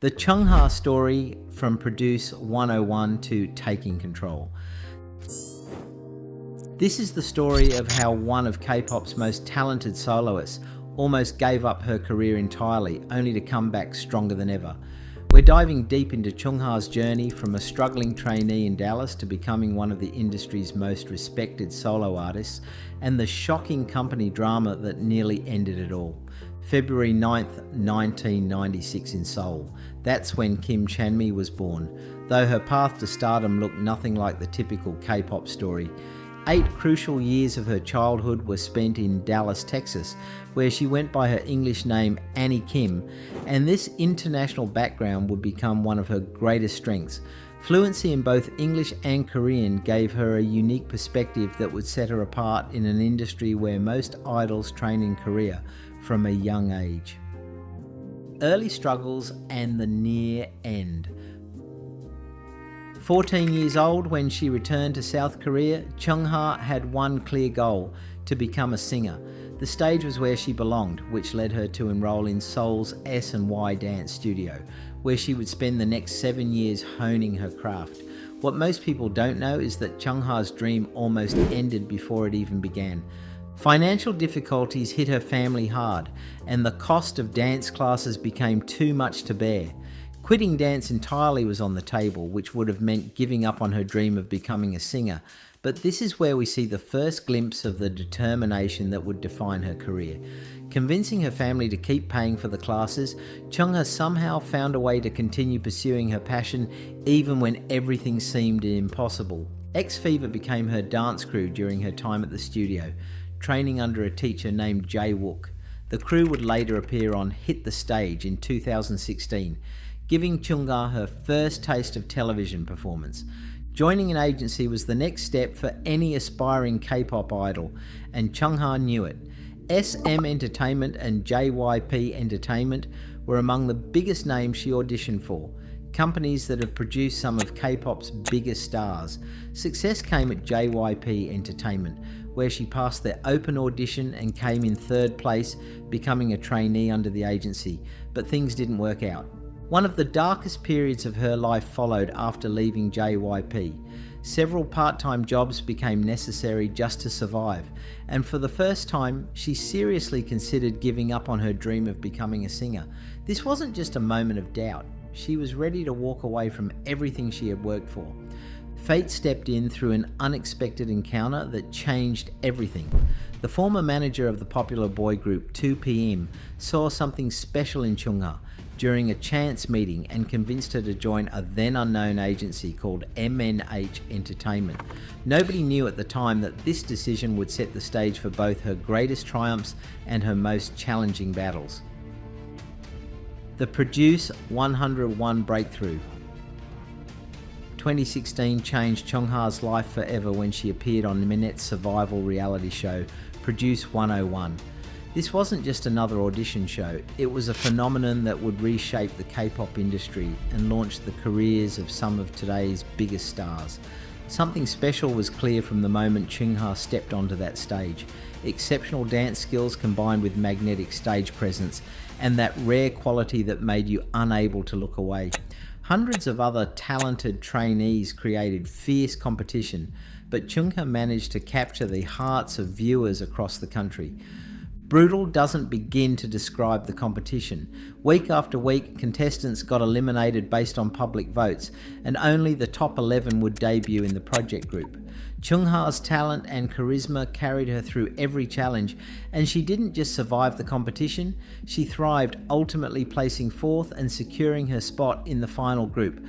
The ChungHa story from Produce 101 to Taking Control. This is the story of how one of K-pop's most talented soloists almost gave up her career entirely, only to come back stronger than ever. We're diving deep into ChungHa's journey from a struggling trainee in Dallas to becoming one of the industry's most respected solo artists, and the shocking company drama that nearly ended it all. February 9th, 1996 in Seoul. That's when Kim Chanmi was born, though her path to stardom looked nothing like the typical K-pop story. 8 crucial years of her childhood were spent in Dallas, Texas, where she went by her English name Annie Kim, and this international background would become one of her greatest strengths. Fluency in both English and Korean gave her a unique perspective that would set her apart in an industry where most idols train in Korea from a young age. Early struggles and the near end. 14 years old when she returned to South Korea, ChungHa had one clear goal: to become a singer. The stage was where she belonged, which led her to enroll in Seoul's S&Y dance studio, where she would spend the next 7 years honing her craft. What most people don't know is that ChungHa's dream almost ended before it even began. Financial difficulties hit her family hard, and the cost of dance classes became too much to bear. Quitting dance entirely was on the table, which would have meant giving up on her dream of becoming a singer. But this is where we see the first glimpse of the determination that would define her career. Convincing her family to keep paying for the classes, ChungHa somehow found a way to continue pursuing her passion even when everything seemed impossible. X-Fever became her dance crew during her time at the studio, training under a teacher named Jae Wook. The crew would later appear on Hit the Stage in 2016, giving ChungHa her first taste of television performance. Joining an agency was the next step for any aspiring K-pop idol, and ChungHa knew it. SM Entertainment and JYP Entertainment were among the biggest names she auditioned for, companies that have produced some of K-pop's biggest stars. Success came at JYP Entertainment, where she passed their open audition and came in 3rd place, becoming a trainee under the agency, but things didn't work out. One of the darkest periods of her life followed after leaving JYP. Several part-time jobs became necessary just to survive, and for the first time, she seriously considered giving up on her dream of becoming a singer. This wasn't just a moment of doubt. She was ready to walk away from everything she had worked for. Fate stepped in through an unexpected encounter that changed everything. The former manager of the popular boy group 2PM saw something special in ChungHa during a chance meeting and convinced her to join a then unknown agency called MNH Entertainment. Nobody knew at the time that this decision would set the stage for both her greatest triumphs and her most challenging battles. The Produce 101 breakthrough. 2016 changed ChungHa's life forever when she appeared on Minette's survival reality show, Produce 101. This wasn't just another audition show, it was a phenomenon that would reshape the K-pop industry and launch the careers of some of today's biggest stars. Something special was clear from the moment ChungHa stepped onto that stage. Exceptional dance skills combined with magnetic stage presence and that rare quality that made you unable to look away. Hundreds of other talented trainees created fierce competition, but ChungHa managed to capture the hearts of viewers across the country. Brutal doesn't begin to describe the competition. Week after week, contestants got eliminated based on public votes, and only the top 11 would debut in the project group. ChungHa's talent and charisma carried her through every challenge, and she didn't just survive the competition, she thrived, ultimately placing 4th and securing her spot in the final group.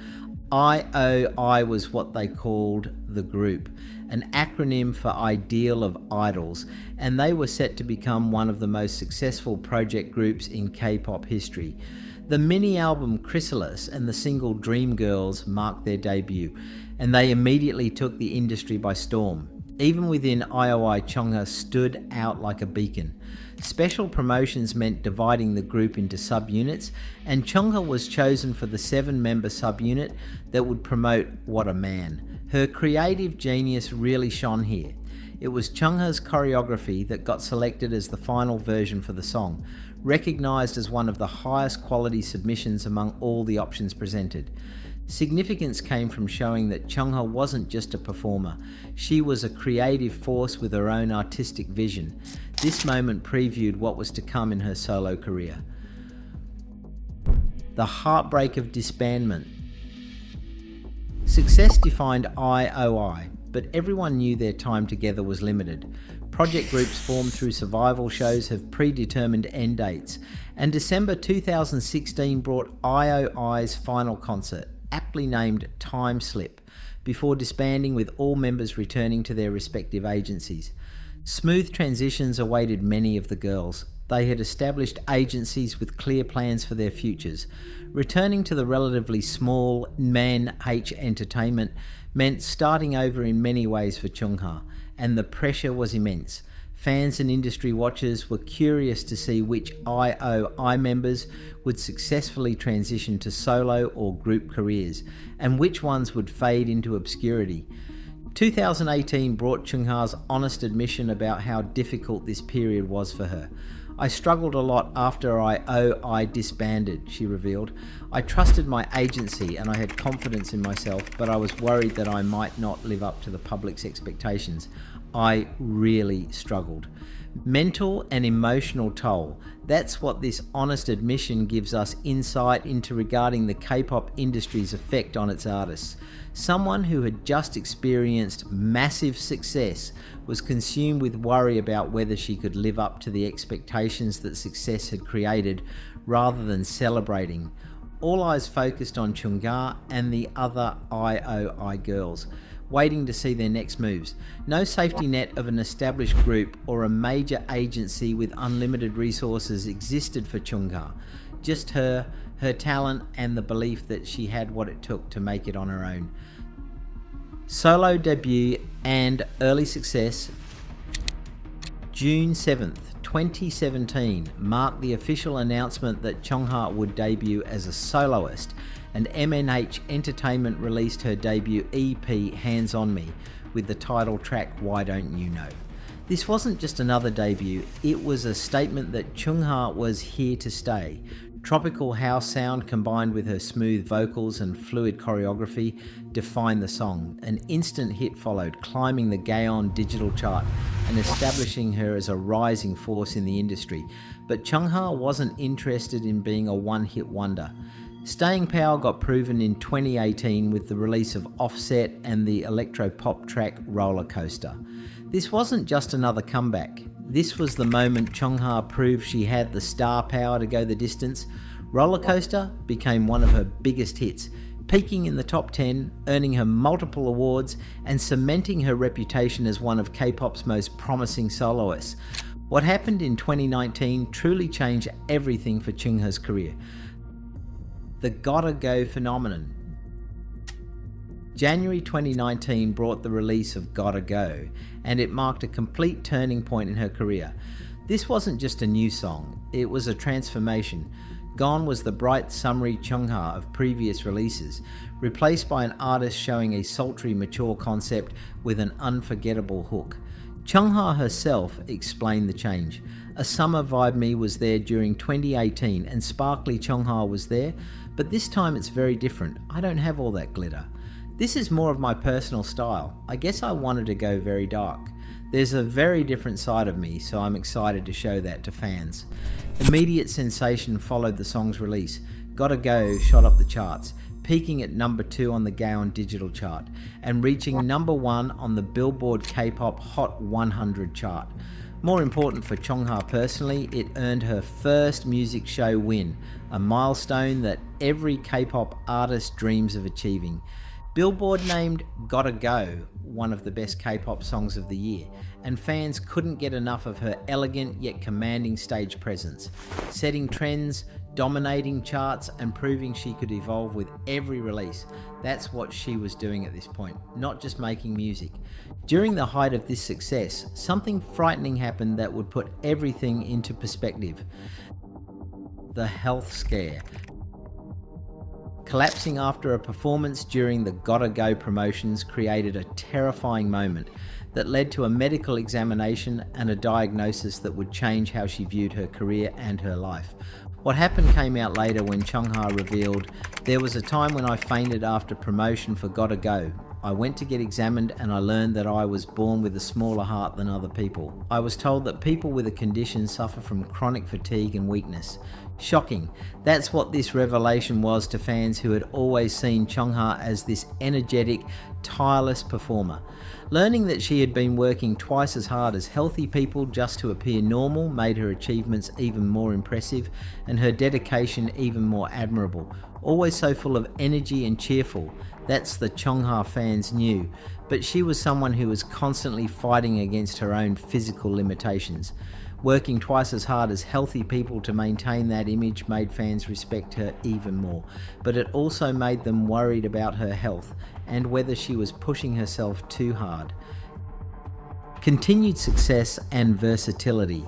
IOI was what they called the group, an acronym for Ideal of Idols, and they were set to become one of the most successful project groups in K-pop history. The mini-album Chrysalis and the single Dreamgirls marked their debut, and they immediately took the industry by storm. Even within IOI, ChungHa stood out like a beacon. Special promotions meant dividing the group into subunits, and ChungHa was chosen for the 7-member subunit that would promote What a Man. Her creative genius really shone here. It was ChungHa's choreography that got selected as the final version for the song. recognised as one of the highest quality submissions among all the options presented. Significance came from showing that ChungHa wasn't just a performer, she was a creative force with her own artistic vision. This moment previewed what was to come in her solo career. The heartbreak of disbandment. Success defined IOI, but everyone knew their time together was limited. Project groups formed through survival shows have predetermined end dates, and December 2016 brought IOI's final concert, aptly named Time Slip, before disbanding with all members returning to their respective agencies. Smooth transitions awaited many of the girls. They had established agencies with clear plans for their futures. Returning to the relatively small Man H Entertainment meant starting over in many ways for ChungHa, and the pressure was immense. Fans and industry watchers were curious to see which IOI members would successfully transition to solo or group careers, and which ones would fade into obscurity. 2018 brought ChungHa's honest admission about how difficult this period was for her. "I struggled a lot after I disbanded," she revealed. "I trusted my agency and I had confidence in myself, but I was worried that I might not live up to the public's expectations. I really struggled." Mental and emotional toll. That's what this honest admission gives us insight into regarding the K-pop industry's effect on its artists. Someone who had just experienced massive success was consumed with worry about whether she could live up to the expectations that success had created, rather than celebrating. All eyes focused on ChungHa and the other IOI girls, waiting to see their next moves. No safety net of an established group or a major agency with unlimited resources existed for ChungHa. Just her talent, and the belief that she had what it took to make it on her own. Solo debut and early success. June 7th, 2017 marked the official announcement that ChungHa would debut as a soloist, and MNH Entertainment released her debut EP Hands On Me with the title track Why Don't You Know. This wasn't just another debut, it was a statement that ChungHa was here to stay. Tropical house sound combined with her smooth vocals and fluid choreography defined the song. An instant hit followed, climbing the Gaon digital chart and establishing her as a rising force in the industry. But ChungHa wasn't interested in being a one-hit wonder. Staying power got proven in 2018 with the release of Offset and the electro-pop track Roller Coaster. This wasn't just another comeback. This was the moment ChungHa proved she had the star power to go the distance. Roller Coaster became one of her biggest hits, peaking in the top 10, earning her multiple awards and cementing her reputation as one of K-pop's most promising soloists. What happened in 2019 truly changed everything for ChungHa's career. The Gotta Go phenomenon. January 2019 brought the release of Gotta Go, and it marked a complete turning point in her career. This wasn't just a new song, it was a transformation. Gone was the bright, summery ChungHa of previous releases, replaced by an artist showing a sultry, mature concept with an unforgettable hook. ChungHa herself explained the change. A summer vibe me was there during 2018 and sparkly ChungHa was there, but this time it's very different. I don't have all that glitter. This is more of my personal style. I guess I wanted to go very dark. There's a very different side of me, so I'm excited to show that to fans. Immediate sensation followed the song's release. Gotta Go shot up the charts, peaking at number 2 on the Gaon digital chart and reaching number 1 on the Billboard K-pop Hot 100 chart. More important for ChungHa personally, it earned her first music show win, a milestone that every K-pop artist dreams of achieving. Billboard named Gotta Go one of the best K-pop songs of the year, and fans couldn't get enough of her elegant yet commanding stage presence, setting trends, dominating charts, and proving she could evolve with every release. That's what she was doing at this point, not just making music. During the height of this success, something frightening happened that would put everything into perspective. The health scare. Collapsing after a performance during the Gotta Go promotions created a terrifying moment. that led to a medical examination and a diagnosis that would change how she viewed her career and her life. What happened came out later when ChungHa revealed, "There was a time when I fainted after promotion for Gotta Go. I went to get examined and I learned that I was born with a smaller heart than other people. I was told that people with a condition suffer from chronic fatigue and weakness." Shocking. That's what this revelation was to fans who had always seen ChungHa as this energetic, tireless performer. Learning that she had been working twice as hard as healthy people just to appear normal made her achievements even more impressive and her dedication even more admirable. Always so full of energy and cheerful. That's the ChungHa fans knew, but she was someone who was constantly fighting against her own physical limitations. Working twice as hard as healthy people to maintain that image made fans respect her even more, but it also made them worried about her health and whether she was pushing herself too hard. Continued success and versatility.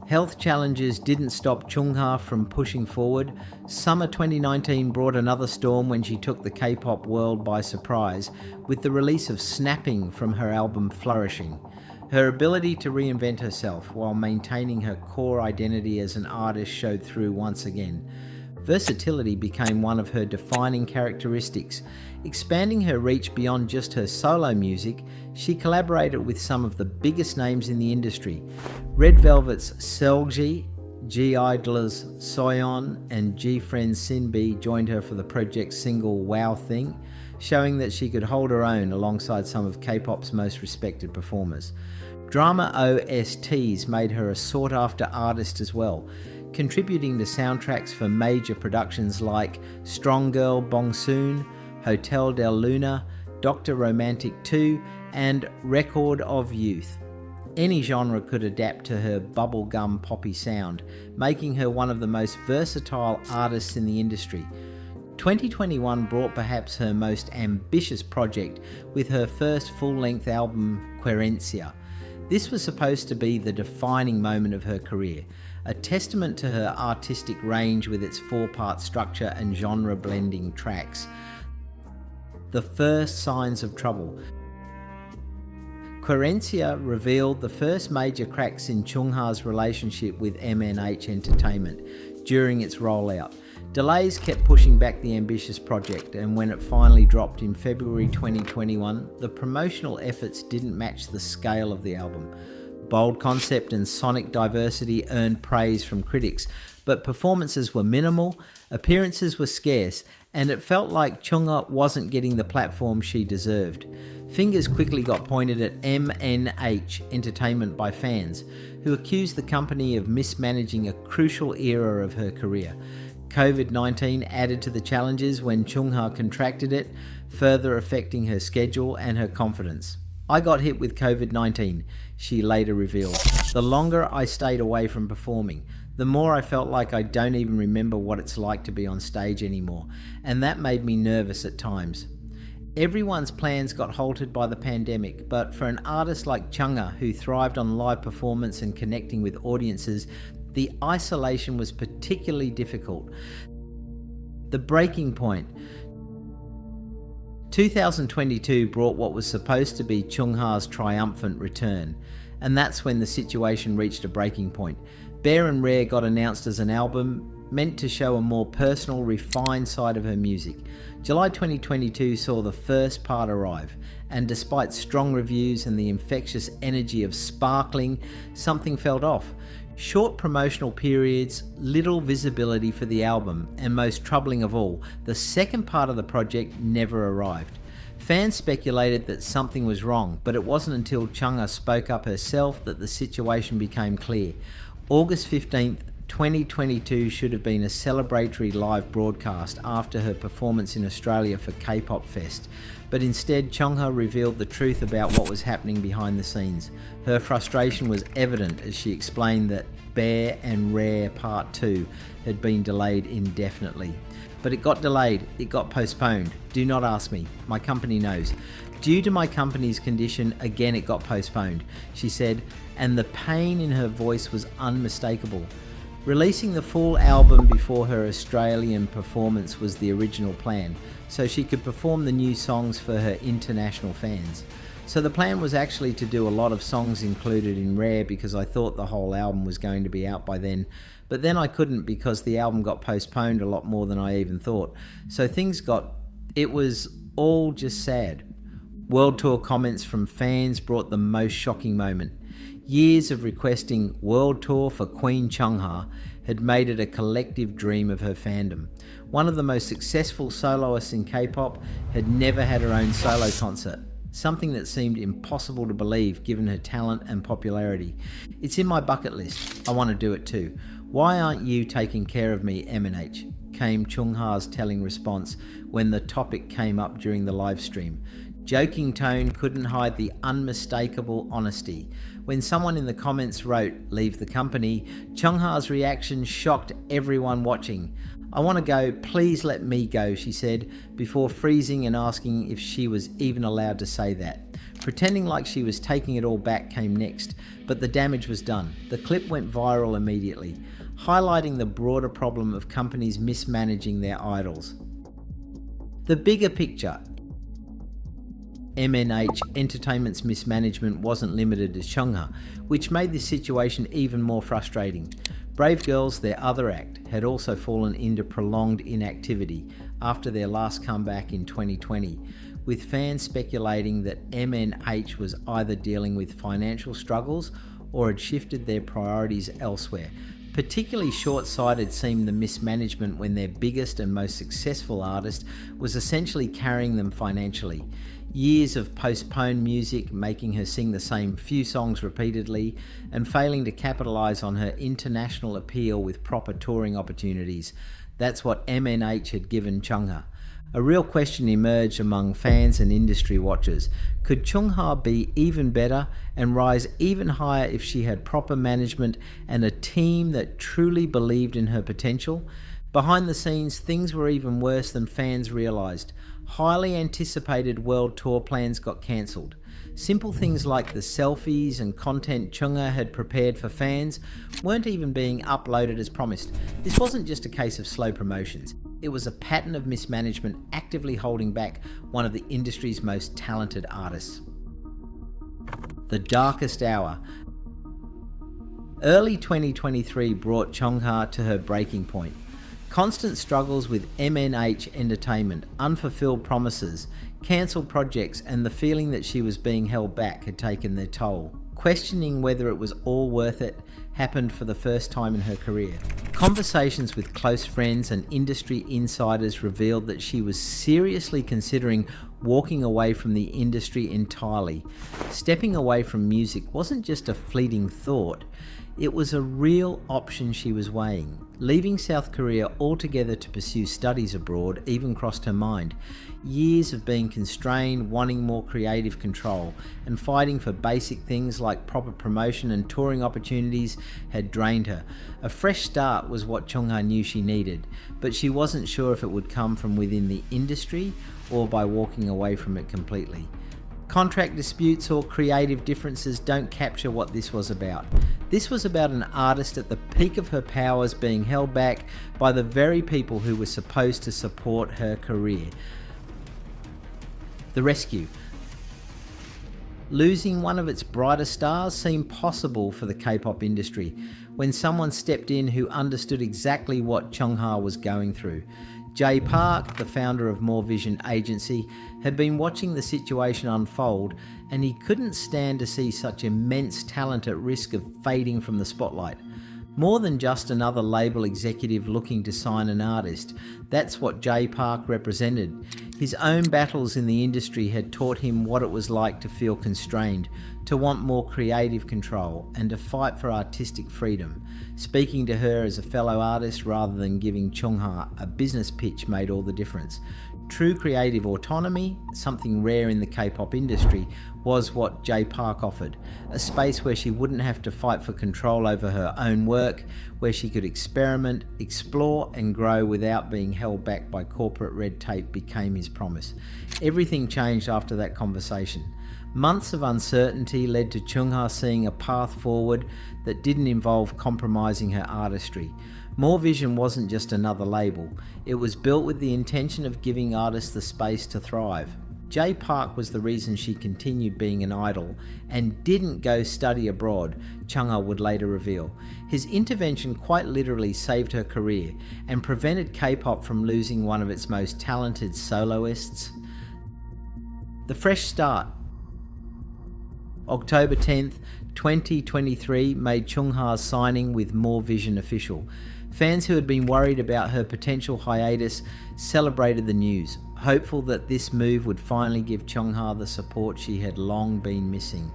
Health challenges didn't stop ChungHa from pushing forward. Summer 2019 brought another storm when she took the K-pop world by surprise with the release of Snapping from her album Flourishing. Her ability to reinvent herself while maintaining her core identity as an artist showed through once again. Versatility became one of her defining characteristics. Expanding her reach beyond just her solo music, she collaborated with some of the biggest names in the industry. Red Velvet's Seulgi, G-Idol's Soyeon, and G-Friend's Sinbi joined her for the project's single Wow Thing, showing that she could hold her own alongside some of K-pop's most respected performers. Drama OSTs made her a sought-after artist as well, contributing to soundtracks for major productions like Strong Girl Bong Soon, Hotel del Luna, Dr. Romantic 2, and Record of Youth. Any genre could adapt to her bubblegum poppy sound, making her one of the most versatile artists in the industry. 2021 brought perhaps her most ambitious project with her first full-length album, Querencia. This was supposed to be the defining moment of her career, a testament to her artistic range with its four-part structure and genre-blending tracks. The First Signs of Trouble. Querencia revealed the first major cracks in ChungHa's relationship with MNH Entertainment during its rollout. Delays kept pushing back the ambitious project, and when it finally dropped in February 2021, the promotional efforts didn't match the scale of the album. Bold concept and sonic diversity earned praise from critics, but performances were minimal, appearances were scarce, and it felt like ChungHa wasn't getting the platform she deserved. Fingers quickly got pointed at MNH Entertainment by fans, who accused the company of mismanaging a crucial era of her career. COVID-19 added to the challenges when ChungHa contracted it, further affecting her schedule and her confidence. "I got hit with COVID-19, she later revealed. "The longer I stayed away from performing, the more I felt like I don't even remember what it's like to be on stage anymore, and that made me nervous at times." Everyone's plans got halted by the pandemic, but for an artist like ChungHa, who thrived on live performance and connecting with audiences, the isolation was particularly difficult. The breaking point. 2022 brought what was supposed to be ChungHa's triumphant return, and that's when the situation reached a breaking point. Bare and Rare got announced as an album meant to show a more personal, refined side of her music. July 2022 saw the first part arrive, and despite strong reviews and the infectious energy of Sparkling, something felt off. Short promotional periods, little visibility for the album, and most troubling of all, the second part of the project never arrived. Fans speculated that something was wrong, but it wasn't until ChungHa spoke up herself that the situation became clear. August 15th, 2022 should have been a celebratory live broadcast after her performance in Australia for K-Pop Fest, but instead ChungHa revealed the truth about what was happening behind the scenes. Her frustration was evident as she explained that Bare and Rare Part 2 had been delayed indefinitely. But it got delayed, it got postponed. Do not ask me, my company knows. Due to my company's condition, again it got postponed, she said, and the pain in her voice was unmistakable. Releasing the full album before her Australian performance was the original plan, so she could perform the new songs for her international fans. So the plan was actually to do a lot of songs included in Rare because I thought the whole album was going to be out by then. But then I couldn't because the album got postponed a lot more than I even thought. So it was all just sad. World tour comments from fans brought the most shocking moment. Years of requesting world tour for QUEEN ChungHa had made it a collective dream of her fandom. One of the most successful soloists in K-pop had never had her own solo concert. Something that seemed impossible to believe given her talent and popularity. It's in my bucket list. I want to do it too. Why aren't you taking care of me, M&H? Came ChungHa's telling response when the topic came up during the live stream. Joking tone couldn't hide the unmistakable honesty. When someone in the comments wrote, "Leave the company," ChungHa's reaction shocked everyone watching. "I want to go, please let me go," she said, before freezing and asking if she was even allowed to say that. Pretending like she was taking it all back came next, but the damage was done. The clip went viral immediately, highlighting the broader problem of companies mismanaging their idols. The bigger picture. M&H Entertainment's mismanagement wasn't limited to ChungHa, which made this situation even more frustrating. Brave Girls, their other act, had also fallen into prolonged inactivity after their last comeback in 2020, with fans speculating that M&H was either dealing with financial struggles or had shifted their priorities elsewhere. Particularly short-sighted seemed the mismanagement when their biggest and most successful artist was essentially carrying them financially. Years of postponed music, making her sing the same few songs repeatedly, and failing to capitalise on her international appeal with proper touring opportunities. That's what M&H had given ChungHa. A real question emerged among fans and industry watchers. Could ChungHa be even better and rise even higher if she had proper management and a team that truly believed in her potential? Behind the scenes, things were even worse than fans realised. Highly anticipated world tour plans got cancelled. Simple things like the selfies and content ChungHa had prepared for fans weren't even being uploaded as promised. This wasn't just a case of slow promotions. It was a pattern of mismanagement actively holding back one of the industry's most talented artists. The darkest hour. Early 2023 brought ChungHa to her breaking point. Constant struggles with M&H Entertainment, unfulfilled promises, cancelled projects, and the feeling that she was being held back had taken their toll. Questioning whether it was all worth it happened for the first time in her career. Conversations with close friends and industry insiders revealed that she was seriously considering walking away from the industry entirely. Stepping away from music wasn't just a fleeting thought. It was a real option she was weighing. Leaving South Korea altogether to pursue studies abroad even crossed her mind. Years of being constrained, wanting more creative control, and fighting for basic things like proper promotion and touring opportunities had drained her. A fresh start was what ChungHa knew she needed, but she wasn't sure if it would come from within the industry or by walking away from it completely. Contract disputes or creative differences don't capture what this was about. This was about an artist at the peak of her powers being held back by the very people who were supposed to support her career. The rescue. Losing one of its brightest stars seemed possible for the K-pop industry when someone stepped in who understood exactly what ChungHa was going through. Jay Park, the founder of More Vision Agency, had been watching the situation unfold, and he couldn't stand to see such immense talent at risk of fading from the spotlight. More than just another label executive looking to sign an artist, that's what Jay Park represented. His own battles in the industry had taught him what it was like to feel constrained, to want more creative control, and to fight for artistic freedom. Speaking to her as a fellow artist rather than giving ChungHa a business pitch made all the difference. True creative autonomy, something rare in the K-pop industry, was what Jay Park offered. A space where she wouldn't have to fight for control over her own work, where she could experiment, explore and grow without being held back by corporate red tape became his promise. Everything changed after that conversation. Months of uncertainty led to ChungHa seeing a path forward that didn't involve compromising her artistry. More Vision wasn't just another label. It was built with the intention of giving artists the space to thrive. Jay Park was the reason she continued being an idol and didn't go study abroad, ChungHa would later reveal. His intervention quite literally saved her career and prevented K-pop from losing one of its most talented soloists. The fresh start. October 10th, 2023 made ChungHa's signing with More Vision official. Fans who had been worried about her potential hiatus celebrated the news, hopeful that this move would finally give ChungHa the support she had long been missing.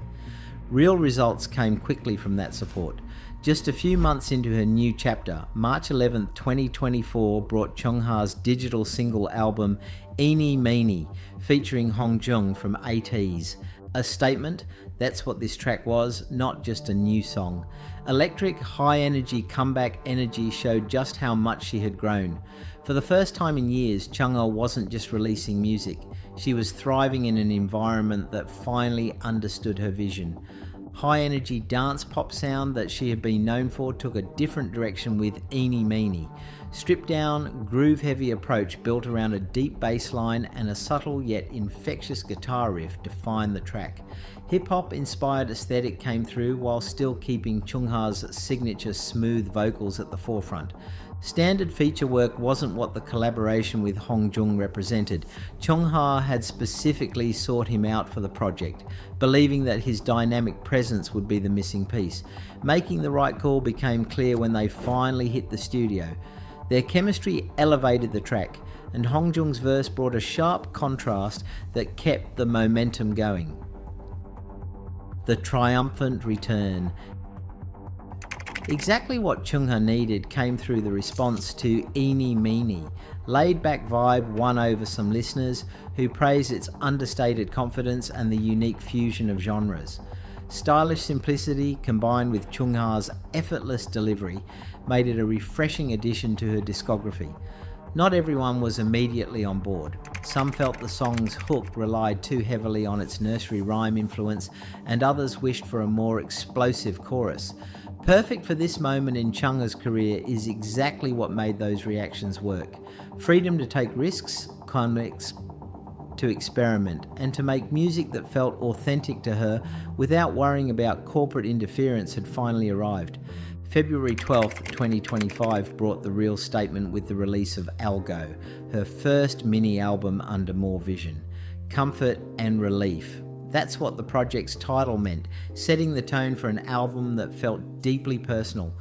Real results came quickly from that support. Just a few months into her new chapter, March 11, 2024 brought ChungHa's digital single album Eeny Meeny, featuring Hongjung from ATEEZ. A statement, that's what this track was, not just a new song. Electric, high-energy comeback energy showed just how much she had grown. For the first time in years, ChungHa wasn't just releasing music. She was thriving in an environment that finally understood her vision. High-energy dance pop sound that she had been known for took a different direction with Eeny Meeny. Stripped-down, groove-heavy approach built around a deep bass line and a subtle yet infectious guitar riff defined the track. Hip-hop inspired aesthetic came through while still keeping ChungHa's signature smooth vocals at the forefront. Standard feature work wasn't what the collaboration with Hongjung represented. ChungHa had specifically sought him out for the project, believing that his dynamic presence would be the missing piece. Making the right call became clear when they finally hit the studio. Their chemistry elevated the track, and Hongjung's verse brought a sharp contrast that kept the momentum going. The triumphant return. Exactly what ChungHa needed came through the response to Eeny Meeny. Laid-back vibe won over some listeners who praised its understated confidence and the unique fusion of genres. Stylish simplicity combined with ChungHa's effortless delivery made it a refreshing addition to her discography. Not everyone was immediately on board. Some felt the song's hook relied too heavily on its nursery rhyme influence, and others wished for a more explosive chorus. Perfect for this moment in ChungHa's career is exactly what made those reactions work. Freedom to take risks, to experiment, and to make music that felt authentic to her without worrying about corporate interference had finally arrived. February 12th, 2025 brought the real statement with the release of Algo, her first mini-album under More Vision. Comfort and relief. That's what the project's title meant, setting the tone for an album that felt deeply personal,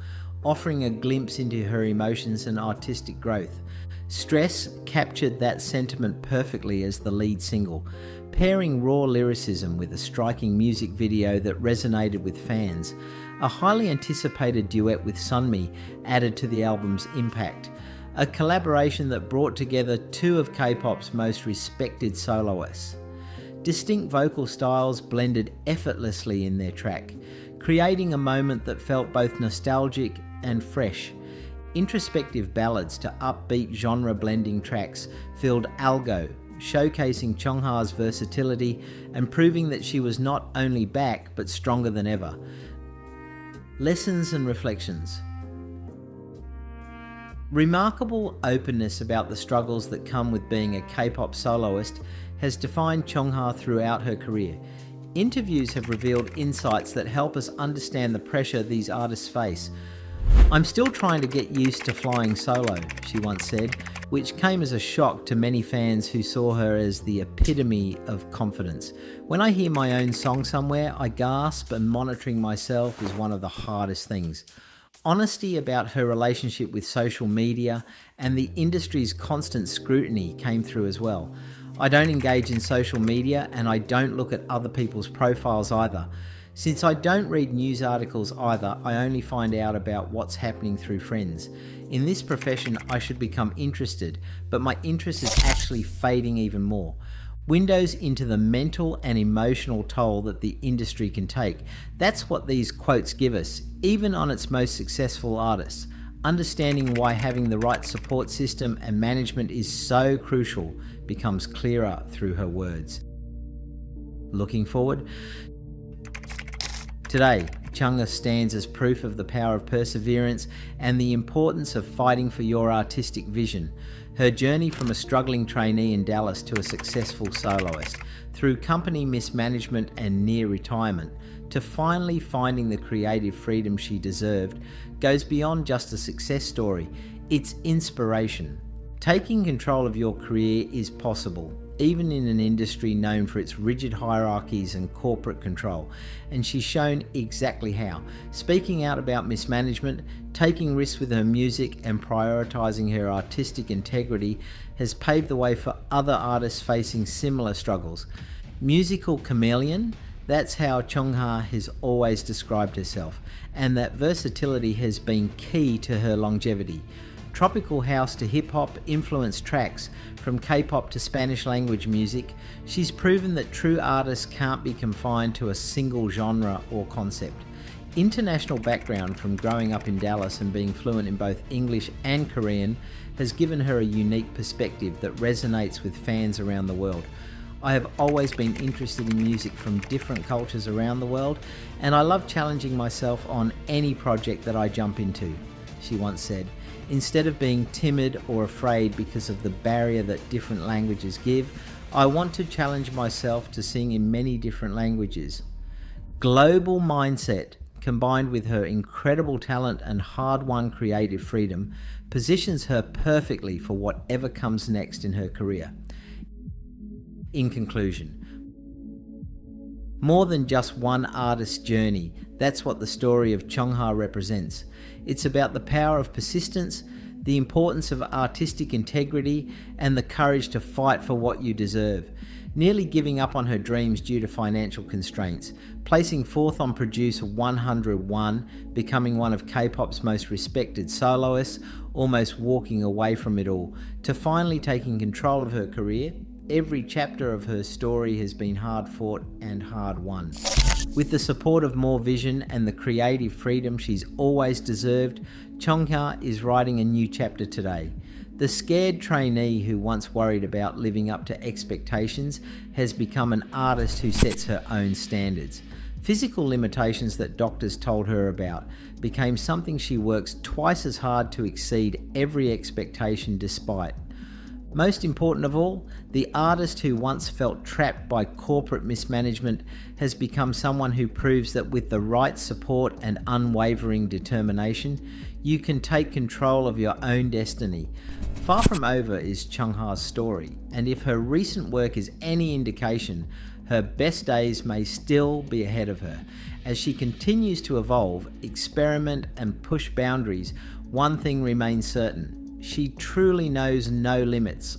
offering a glimpse into her emotions and artistic growth. Stress captured that sentiment perfectly as the lead single, pairing raw lyricism with a striking music video that resonated with fans. A highly anticipated duet with Sunmi added to the album's impact, a collaboration that brought together two of K-pop's most respected soloists. Distinct vocal styles blended effortlessly in their track, creating a moment that felt both nostalgic and fresh. Introspective ballads to upbeat genre-blending tracks filled Algo, showcasing ChungHa's versatility and proving that she was not only back but stronger than ever. Lessons and reflections. Remarkable openness about the struggles that come with being a K-pop soloist has defined ChungHa throughout her career. Interviews have revealed insights that help us understand the pressure these artists face. "I'm still trying to get used to flying solo," she once said, which came as a shock to many fans who saw her as the epitome of confidence. "When I hear my own song somewhere, I gasp, and monitoring myself is one of the hardest things." Honesty about her relationship with social media and the industry's constant scrutiny came through as well. "I don't engage in social media and I don't look at other people's profiles either. Since I don't read news articles either, I only find out about what's happening through friends. In this profession, I should become interested, but my interest is actually fading even more." Windows into the mental and emotional toll that the industry can take. That's what these quotes give us, even on its most successful artists. Understanding why having the right support system and management is so crucial becomes clearer through her words. Looking forward? Today, Chungha stands as proof of the power of perseverance and the importance of fighting for your artistic vision. Her journey from a struggling trainee in Dallas to a successful soloist, through company mismanagement and near retirement, to finally finding the creative freedom she deserved, goes beyond just a success story. It's inspiration. Taking control of your career is possible, even in an industry known for its rigid hierarchies and corporate control, and she's shown exactly how. Speaking out about mismanagement, taking risks with her music, and prioritising her artistic integrity has paved the way for other artists facing similar struggles. Musical chameleon, that's how ChungHa has always described herself, and that versatility has been key to her longevity. Tropical house to hip-hop influenced tracks, from K-pop to Spanish language music, she's proven that true artists can't be confined to a single genre or concept. International background from growing up in Dallas and being fluent in both English and Korean has given her a unique perspective that resonates with fans around the world. I have always been interested in music from different cultures around the world, and I love challenging myself on any project that I jump into, she once said. Instead of being timid or afraid because of the barrier that different languages give, I want to challenge myself to sing in many different languages. Global mindset, combined with her incredible talent and hard-won creative freedom, positions her perfectly for whatever comes next in her career. In conclusion, more than just one artist's journey, that's what the story of ChungHa represents. It's about the power of persistence, the importance of artistic integrity, and the courage to fight for what you deserve. Nearly giving up on her dreams due to financial constraints, placing fourth on Producer 101, becoming one of K-pop's most respected soloists, almost walking away from it all, to finally taking control of her career. Every chapter of her story has been hard fought and hard won. With the support of more vision and the creative freedom she's always deserved, ChungHa is writing a new chapter today. The scared trainee who once worried about living up to expectations has become an artist who sets her own standards. Physical limitations that doctors told her about became something she works twice as hard to exceed every expectation despite. Most important of all, the artist who once felt trapped by corporate mismanagement has become someone who proves that with the right support and unwavering determination, you can take control of your own destiny. Far from over is ChungHa's story, and if her recent work is any indication, her best days may still be ahead of her. As she continues to evolve, experiment, and push boundaries, one thing remains certain: she truly knows no limits.